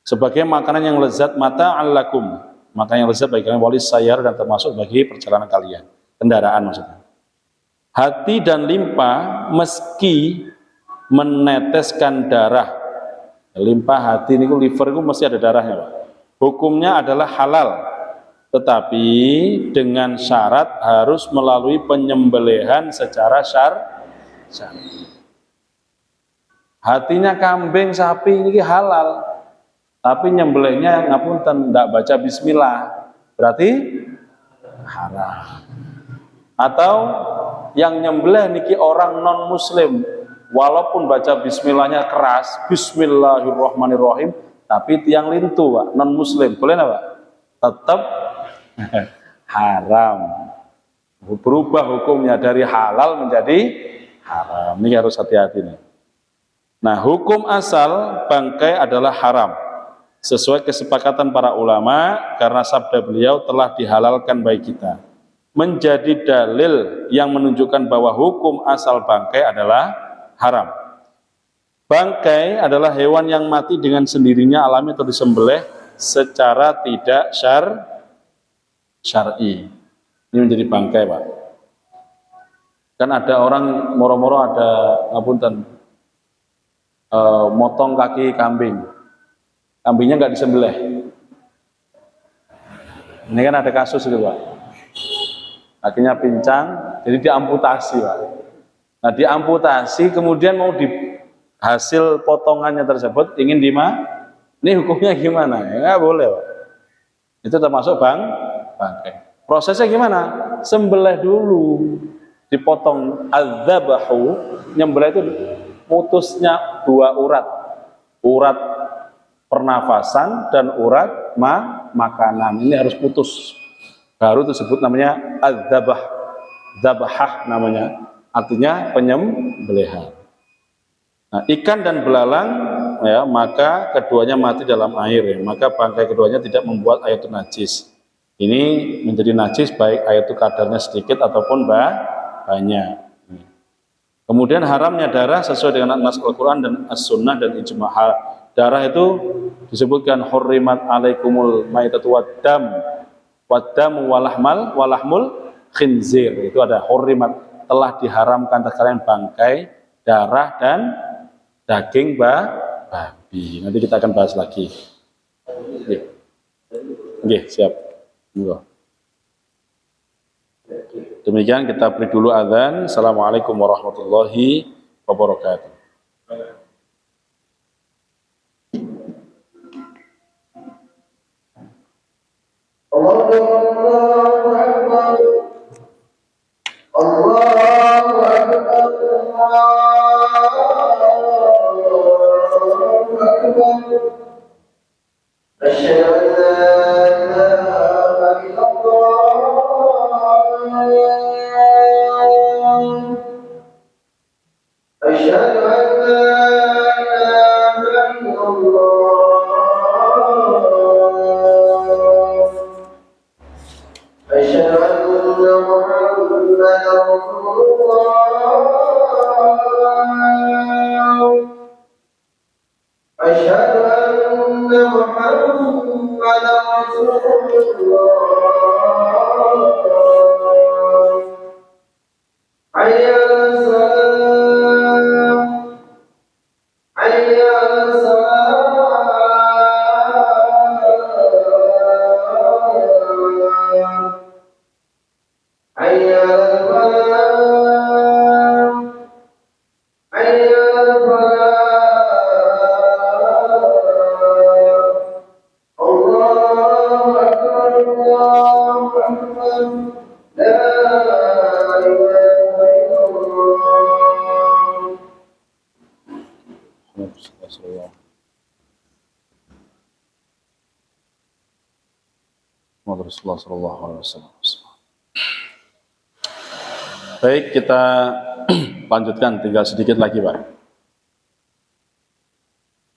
Sebagai makanan yang lezat, mata'an lakum, makanan yang lezat bagi kalian, walisayyarah, dan termasuk bagi perjalanan kalian, kendaraan maksudnya. Hati dan limpa meski meneteskan darah, limpa hati ini, liver itu mesti ada darahnya, Pak. Hukumnya adalah halal, tetapi dengan syarat harus melalui penyembelihan secara syar'i. Hatinya kambing, sapi ini halal, tapi nyembelihnya ngapunten tidak baca bismillah, berarti haram. Atau yang nyembelih niki orang non muslim, walaupun baca bismillahnya keras, bismillahirrahmanirrahim, tapi tiang lintu, Pak, non muslim, boleh nggak, Pak? Tetap haram. Berubah hukumnya dari halal menjadi haram. Ini harus hati-hati nih. Nah, hukum asal bangkai adalah haram sesuai kesepakatan para ulama, karena sabda beliau telah dihalalkan bagi kita. Menjadi dalil yang menunjukkan bahwa hukum asal bangkai adalah haram. Bangkai adalah hewan yang mati dengan sendirinya alami atau disembelih secara tidak syar'i. Ini menjadi bangkai, Pak. Kan ada orang moro-moro ada ngapunten, motong kaki kambing, kambingnya nggak disembelih. Ini kan ada kasus itu, Pak. Kakinya pincang, jadi diamputasi, Pak. Nah, diamputasi kemudian mau di hasil potongannya tersebut ingin ini hukumnya gimana? Ya nggak boleh, Pak. Itu termasuk bangkai. Prosesnya gimana? Sembelih dulu, dipotong. Adzabahu, nyembelih itu putusnya dua urat, urat pernafasan dan urat makanan. Ini harus putus, baru disebut namanya adzabah, dzabahah namanya, artinya penyembelihan. Nah, ikan dan belalang, ya, maka keduanya mati dalam air, ya, maka bangkai keduanya tidak membuat air itu najis. Ini menjadi najis baik air itu kadarnya sedikit ataupun banyak. Kemudian haramnya darah sesuai dengan nas Al-Quran dan As-Sunnah dan ijma'. Darah itu disebutkan hurrimat alaikumul maitatu waddam walahmul khinzir. Itu ada hurrimat, telah diharamkan atas kalian bangkai, darah dan daging babi. Nanti kita akan bahas lagi. Oke, siap. Demikian kita beri dulu azan. Assalamualaikum warahmatullahi wabarakatuh. Allahu Akbar. Allahu Akbar. Allahu Akbar. أشهد أن محمدا رسول الله حي على الصلاة حي على الصلاة حي على الفلاح حي على الفلاح الله أكبر الله أكبر لا إله إلا الله. Rasulullah sallallahu alaihi wasallam. Baik, kita lanjutkan, tinggal sedikit lagi, Pak.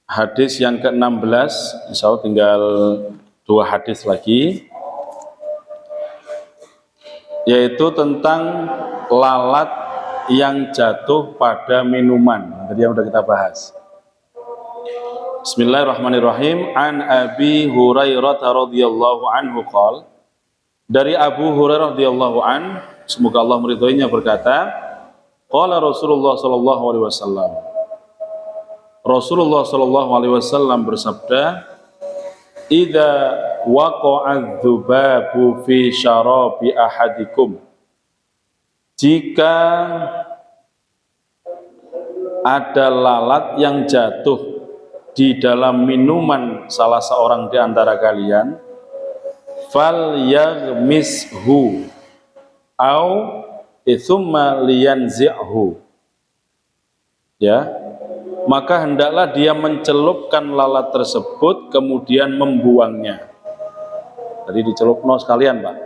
Hadis yang ke-16, insya Allah tinggal 2 hadis lagi, yaitu tentang lalat yang jatuh pada minuman. Tadi yang sudah kita bahas. Bismillahirrahmanirrahim. An Abi Hurairah radhiyallahu anhu qala, dari Abu Hurairah radhiyallahu an, semoga Allah meridhoinya, berkata, qala Rasulullah sallallahu alaihi wasallam, Rasulullah sallallahu alaihi wasallam bersabda, idza waqa'a dzubabu fi syarabi ahadikum, jika ada lalat yang jatuh di dalam minuman salah seorang di antara kalian, fal yaghmishu au itsumma liyanzi'hu, ya, maka hendaklah dia mencelupkan lalat tersebut kemudian membuangnya. Tadi dicelupno sekalian, Pak.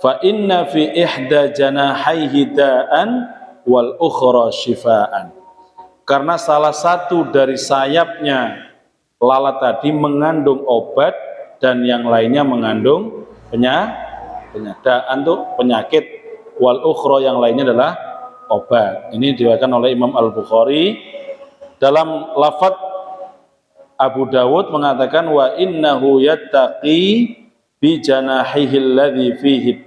Fa inna fi ihda janahaihi da'an wal ukhra shifaan, karena salah satu dari sayapnya lalat tadi mengandung obat dan yang lainnya mengandung penyakit. Da'an itu penyakit, wal ukhra yang lainnya adalah obat. Ini diriwayatkan oleh Imam Al-Bukhari. Dalam lafaz Abu Dawud mengatakan wa innahu yattaqi bi janahihi alladhi fihi